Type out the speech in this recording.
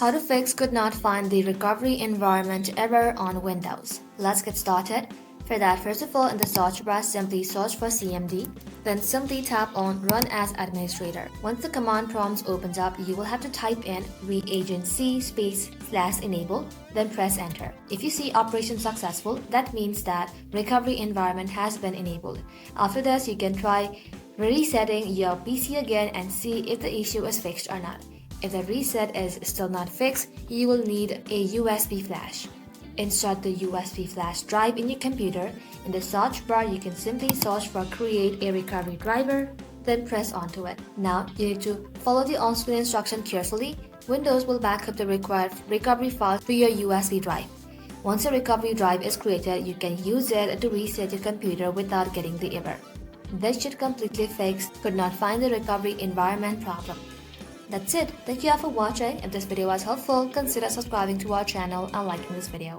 How to fix could not find the recovery environment error on Windows. Let's get started. For that, first of all, in the search bar, simply search for CMD, then simply tap on Run as Administrator. Once the command prompt opens up, you will have to type in reagent C /enable, then press enter. If you see operation successful, that means that recovery environment has been enabled. After this, you can try resetting your PC again and see if the issue is fixed or not. If the reset is still not fixed, you will need a USB flash. Insert the USB flash drive in your computer. In the search bar, you can simply search for Create a Recovery Driver, then press onto it. Now, you need to follow the on-screen instruction carefully. Windows will back up the required recovery file to your USB drive. Once a recovery drive is created, you can use it to reset your computer without getting the error. This should completely fix could not find the recovery environment problem. That's it. Thank you all for watching. If this video was helpful, consider subscribing to our channel and liking this video.